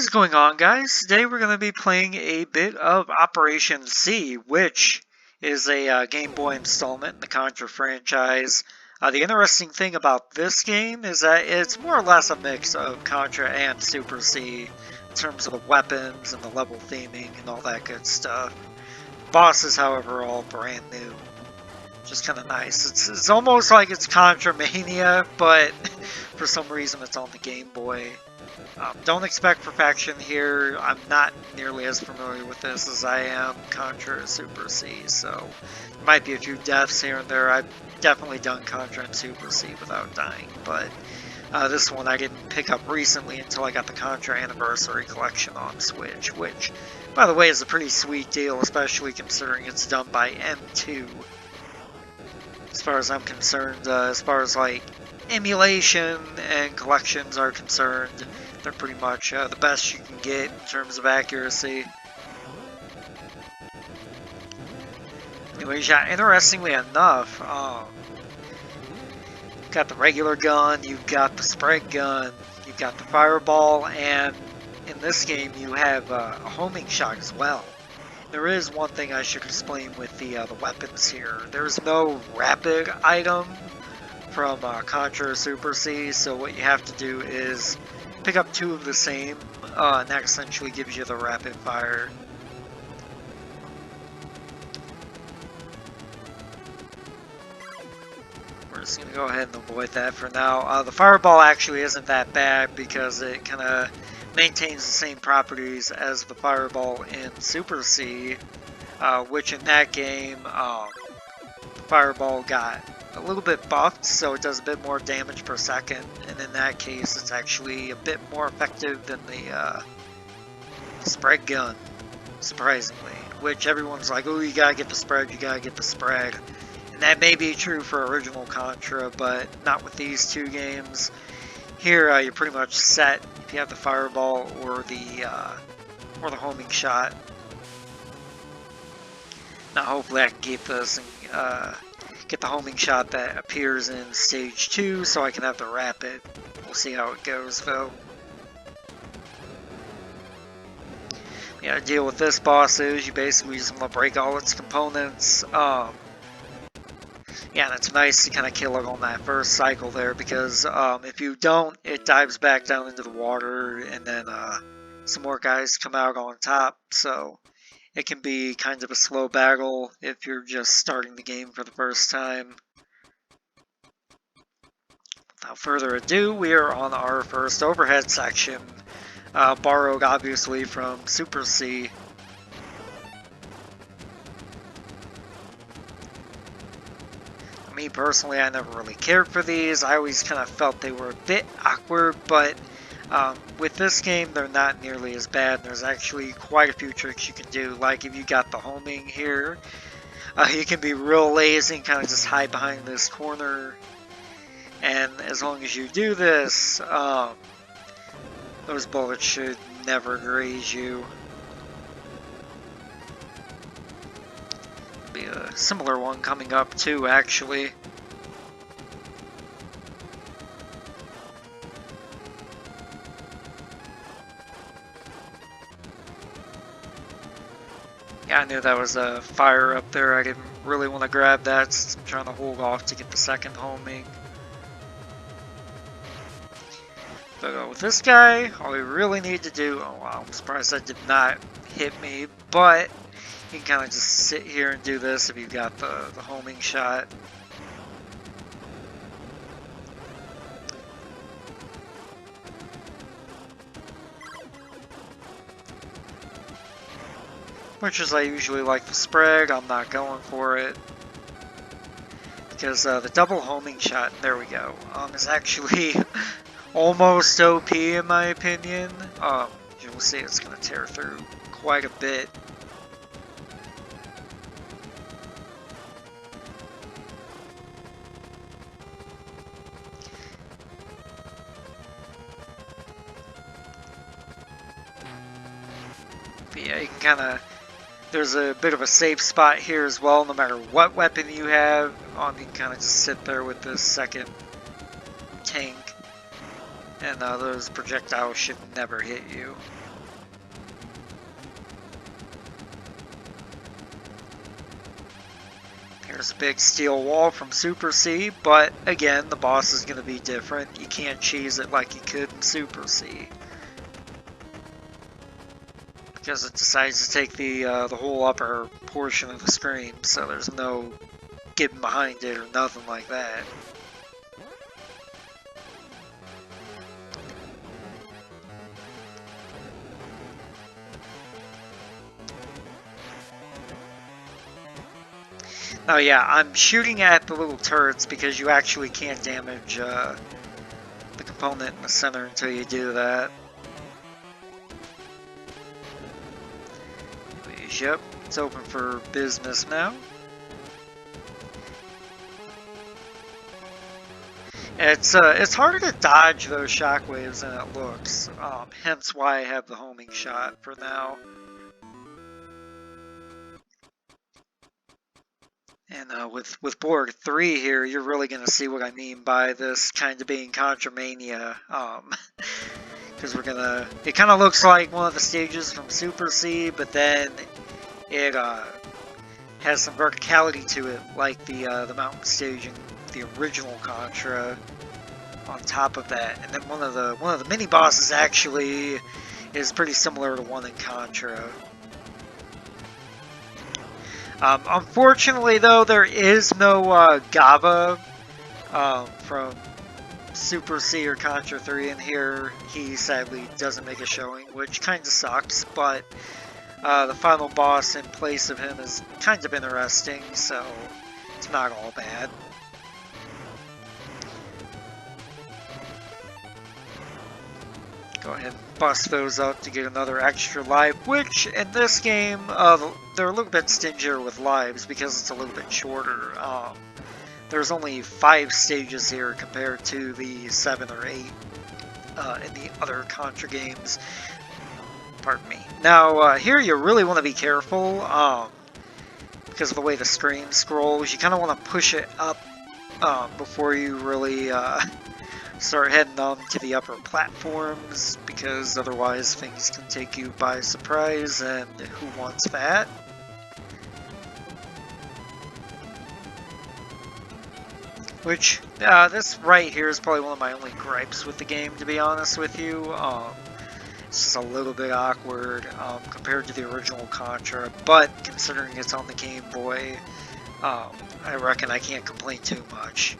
What's going on, guys? Today we're going to be playing a bit of Operation C, which is a Game Boy installment in the Contra franchise. The interesting thing about this game is that it's more or less a mix of Contra and Super C in terms of the weapons and the level theming and all that good stuff. Bosses, however, are all brand new. Just kind of nice. It's almost like it's Contra Mania, but for some reason it's on the Game Boy. Don't expect perfection here. I'm not nearly as familiar with this as I am Contra Super C, so there might be a few deaths here and there. I've definitely done Contra and Super C without dying, but this one I didn't pick up recently until I got the Contra Anniversary Collection on Switch, which, by the way, is a pretty sweet deal, especially considering it's done by M2. As far as I'm concerned, as far as like emulation and collections are concerned, they're pretty much the best you can get in terms of accuracy. Anyways, yeah, interestingly enough, you've got the regular gun, you've got the spread gun, you've got the fireball, and in this game you have a homing shot as well. There is one thing I should explain with the weapons here. There's no rapid item from Contra Super C, so what you have to do is pick up two of the same, and that essentially gives you the rapid fire. We're just going to go ahead and avoid that for now. The fireball actually isn't that bad because it kind of maintains the same properties as the fireball in Super C, which in that game, the fireball got a little bit buffed, so it does a bit more damage per second, and in that case it's actually a bit more effective than the spread gun, surprisingly, which everyone's like, oh, you gotta get the spread, you gotta get the spread, and that may be true for original Contra, but not with these two games. Here you're pretty much set if you have the fireball or the homing shot. Now hopefully I can keep this and get the homing shot that appears in stage 2 so I can have the rapid. We'll see how it goes though. Yeah, the deal with this boss is you basically just want to break all its components. Yeah, and it's nice to kind of kill it on that first cycle there because if you don't, it dives back down into the water and then some more guys come out on top, so it can be kind of a slow battle if you're just starting the game for the first time. Without further ado, we are on our first overhead section, borrowed obviously from Super C. Me personally, I never really cared for these. I always kind of felt they were a bit awkward, but with this game, they're not nearly as bad. There's actually quite a few tricks you can do, like if you got the homing here, you can be real lazy and kind of just hide behind this corner. And as long as you do this, those bullets should never graze you. Be a similar one coming up too, actually. Yeah, I knew that was a fire up there. I didn't really want to grab that since I'm trying to hold off to get the second homing. But with this guy, all we really need to do... Oh wow, I'm surprised that did not hit me, but you can kind of just sit here and do this if you've got the homing shot. Much as I usually like the spread, I'm not going for it. Because the double homing shot, there we go, is actually almost OP in my opinion. You'll see it's going to tear through quite a bit. But yeah, you can kind of... There's a bit of a safe spot here as well, no matter what weapon you have. You can kind of just sit there with this second tank, and those projectiles should never hit you. There's a big steel wall from Super C, but again, the boss is going to be different. You can't cheese it like you could in Super C. Because it decides to take the whole upper portion of the screen, so there's no getting behind it or nothing like that. Oh yeah, I'm shooting at the little turrets because you actually can't damage the component in the center until you do that. Anyways, yep, it's open for business now. It's harder to dodge those shockwaves than it looks, hence why I have the homing shot for now. And with Borg 3 here, you're really going to see what I mean by this kind of being Contramania. Because it kind of looks like one of the stages from Super C, but then it has some verticality to it, like the mountain stage in the original Contra. On top of that, and then one of the mini bosses actually is pretty similar to one in Contra. Unfortunately, though, there is no Gava from Super C or Contra 3 in here. He sadly doesn't make a showing, which kind of sucks, but the final boss in place of him is kind of interesting, so it's not all bad. Go ahead and bust those up to get another extra life, which in this game, they're a little bit stingier with lives because it's a little bit shorter. There's only 5 stages here compared to the 7 or 8 in the other Contra games. Pardon me. Now, here you really want to be careful because of the way the screen scrolls. You kind of want to push it up before you really start heading on to the upper platforms, because otherwise things can take you by surprise, and who wants that? Which, this right here is probably one of my only gripes with the game, to be honest with you. It's just a little bit awkward compared to the original Contra, but considering it's on the Game Boy, I reckon I can't complain too much.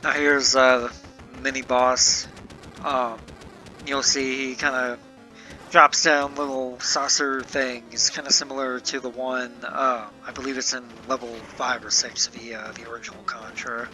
Now here's the mini boss. You'll see he kind of drops down little saucer things, kind of similar to the one, I believe it's in level 5 or 6 of the original Contra.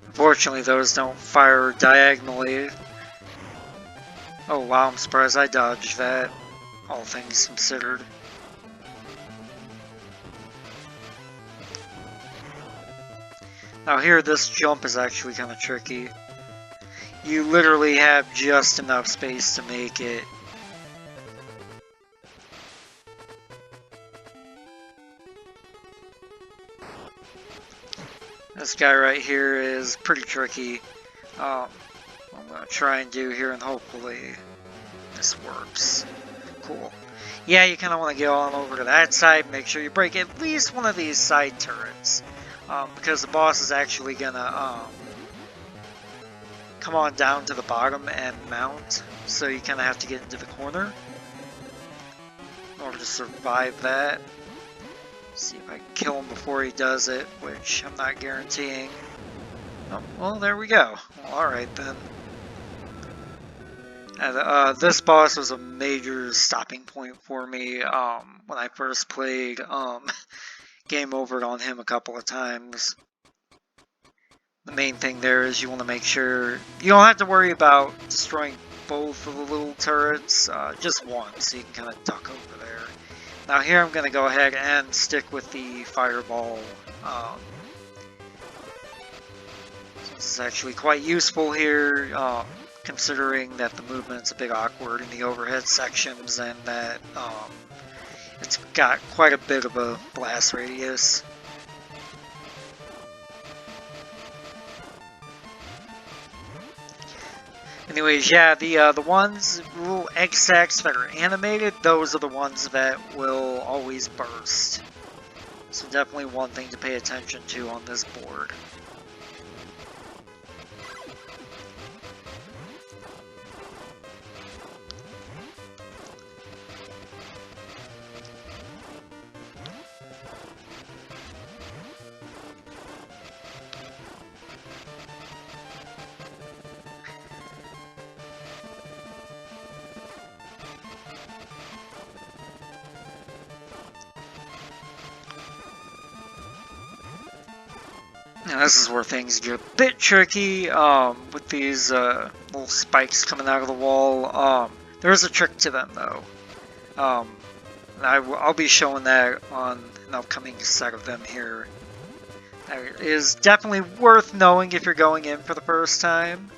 Unfortunately, those don't fire diagonally. Oh wow, I'm surprised I dodged that, all things considered. Now here, this jump is actually kind of tricky. You literally have just enough space to make it. This guy right here is pretty tricky. What I'm going to try and do here, and hopefully this works. Cool. Yeah, you kind of want to get on over to that side, make sure you break at least one of these side turrets. Because the boss is actually going to come on down to the bottom and mount. So you kind of have to get into the corner in order to survive that. See if I can kill him before he does it, which I'm not guaranteeing. Oh, well, there we go. Well, alright then. And, this boss was a major stopping point for me when I first played. Game overed on him a couple of times. The main thing there is you want to make sure you don't have to worry about destroying both of the little turrets, just one, so you can kind of duck over there. Now here I'm going to go ahead and stick with the fireball. This is actually quite useful here, considering that the movement's a bit awkward in the overhead sections and that it's got quite a bit of a blast radius. Anyways, yeah, the ones, little egg sacs that are animated, those are the ones that will always burst. So definitely one thing to pay attention to on this board. Now this is where things get a bit tricky with these little spikes coming out of the wall. There is a trick to them though. And I'll be showing that on an upcoming set of them here. That is definitely worth knowing if you're going in for the first time.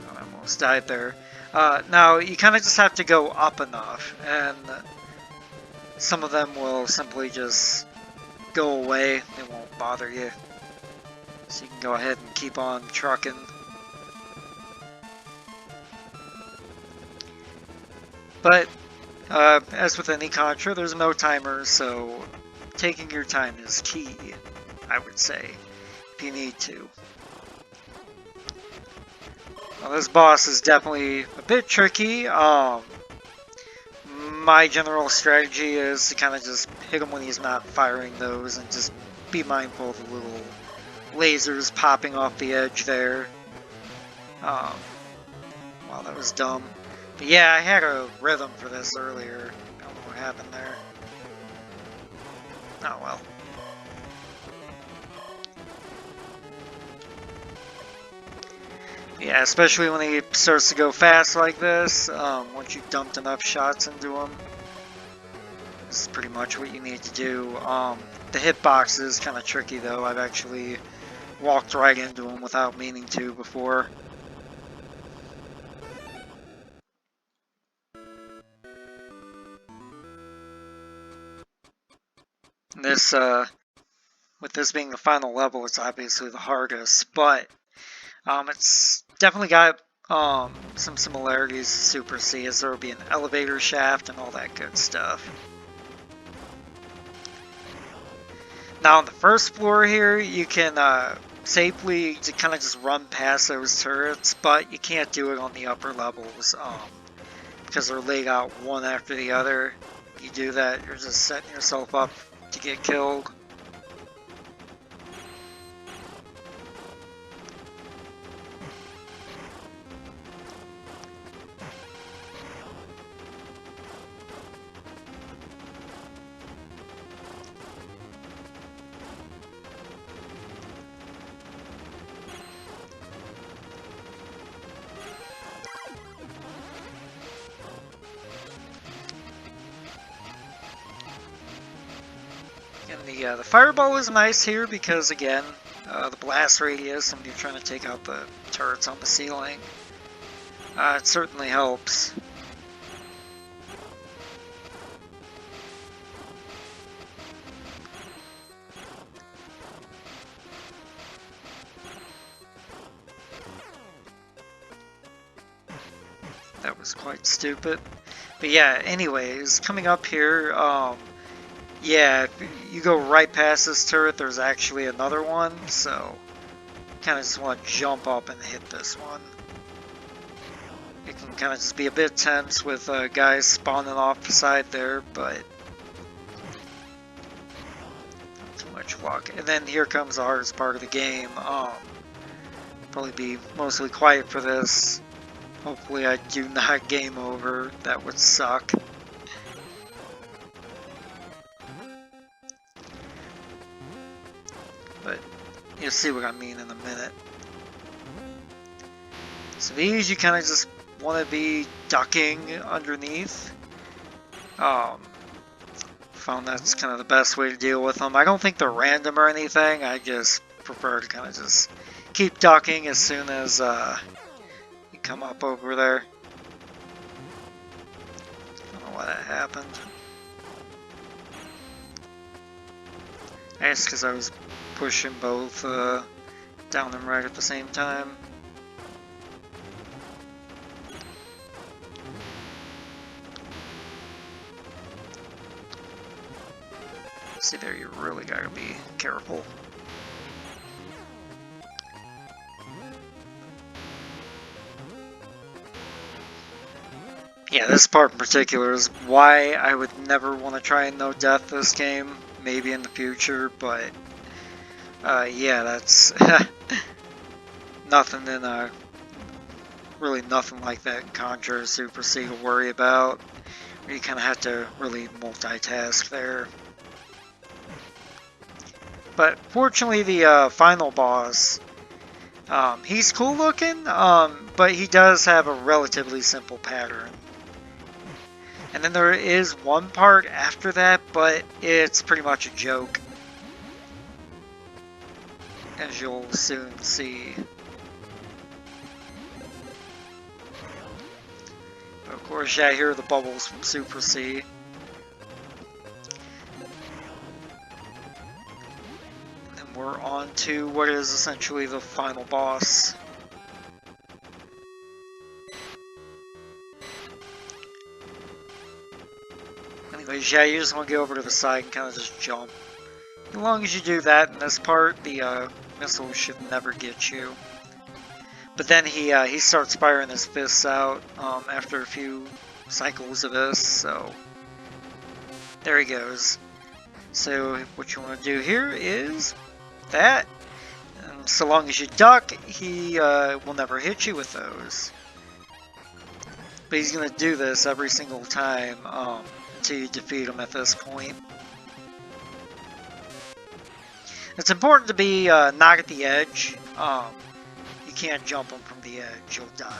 Oh, I almost died there. Now you kind of just have to go up enough, and some of them will simply just go away. They won't bother you. So you can go ahead and keep on trucking. But, as with any Contra, there's no timer, so taking your time is key, I would say, if you need to. Well, this boss is definitely a bit tricky. My general strategy is to kind of just hit him when he's not firing those, and just be mindful of the little lasers popping off the edge there. Wow, that was dumb. But yeah, I had a rhythm for this earlier. I don't know what happened there. Oh well. Yeah, especially when he starts to go fast like this, once you've dumped enough shots into him. This is pretty much what you need to do. The hitbox is kind of tricky though. I've actually walked right into him without meaning to before. This, with this being the final level, it's obviously the hardest, but it's definitely got some similarities to Super C, as there will be an elevator shaft and all that good stuff. Now on the first floor here, you can safely kind of just run past those turrets, but you can't do it on the upper levels because they're laid out one after the other. If you do that, you're just setting yourself up to get killed. And the fireball is nice here because, again, the blast radius, and you're trying to take out the turrets on the ceiling. It certainly helps. That was quite stupid. But yeah, anyways, coming up here, yeah, if you go right past this turret, there's actually another one, so kind of just want to jump up and hit this one. It can kind of just be a bit tense with guys spawning off the side there, but much luck. And then here comes the hardest part of the game. Probably be mostly quiet for this. Hopefully I do not game over. That would suck. But you'll see what I mean in a minute. So these you kind of just want to be ducking underneath. Found that's kind of the best way to deal with them. I don't think they're random or anything. I just prefer to kind of just keep ducking as soon as you come up over there. I don't know why that happened. I guess because I was pushing both down and right at the same time. See there, you really gotta be careful. Yeah, this part in particular is why I would never want to try and no death this game. Maybe in the future, but yeah, that's nothing in really nothing like that in Contra or Super C to worry about. You kind of have to really multitask there. But fortunately, the final boss, he's cool looking, but he does have a relatively simple pattern. And then there is one part after that, but it's pretty much a joke, as you'll soon see. But of course, yeah, here are the bubbles from Super C. We're on to what is essentially the final boss. Anyways, yeah, you just want to get over to the side and kind of just jump. As long as you do that in this part, the missile should never get you. But then he starts firing his fists out after a few cycles of this, so there he goes. So what you want to do here is that. So long as you duck, he will never hit you with those. But he's going to do this every single time until you defeat him at this point. It's important to be not at the edge. You can't jump him from the edge, you'll die.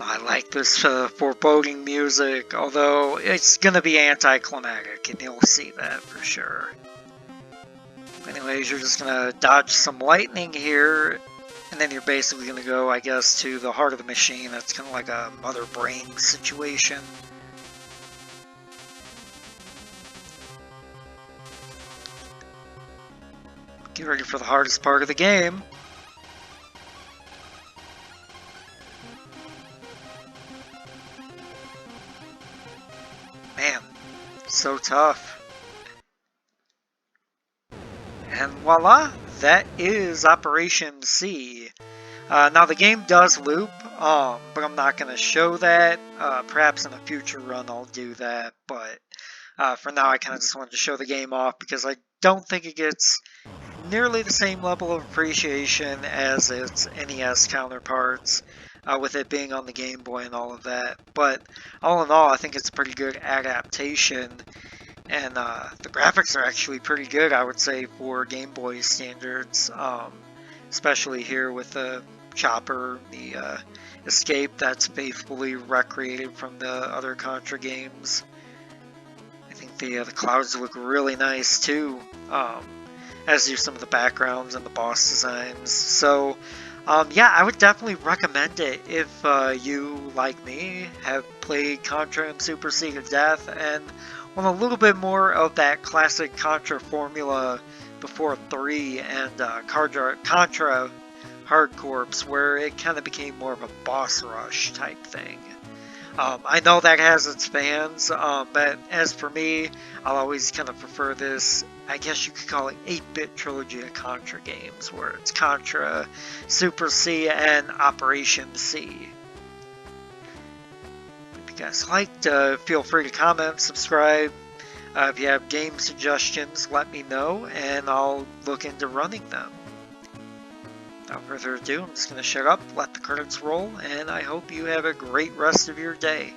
I like this foreboding music, although it's gonna be anticlimactic, and you'll see that for sure. Anyways, you're just gonna dodge some lightning here, and then you're basically gonna go, I guess, to the heart of the machine. That's kind of like a mother brain situation. Get ready for the hardest part of the game. Man, so tough. And voila, that is Operation C. Now the game does loop, but I'm not going to show that. Perhaps in a future run I'll do that, but for now I kind of just wanted to show the game off because I don't think it gets nearly the same level of appreciation as its NES counterparts, with it being on the Game Boy and all of that. But all in all, I think it's a pretty good adaptation, and the graphics are actually pretty good, I would say, for Game Boy standards, especially here with the chopper, the escape that's faithfully recreated from the other Contra games. I think the clouds look really nice too, as do some of the backgrounds and the boss designs. So yeah, I would definitely recommend it if you, like me, have played Contra and Super C to death and want a little bit more of that classic Contra formula before 3 and Contra Hard Corps, where it kind of became more of a boss rush type thing. I know that has its fans, but as for me, I'll always kind of prefer this, I guess you could call it 8-bit trilogy of Contra games, where it's Contra, Super C, and Operation C. If you guys liked, feel free to comment, subscribe. If you have game suggestions, let me know, and I'll look into running them. Without further ado, I'm just going to shut up, let the credits roll, and I hope you have a great rest of your day.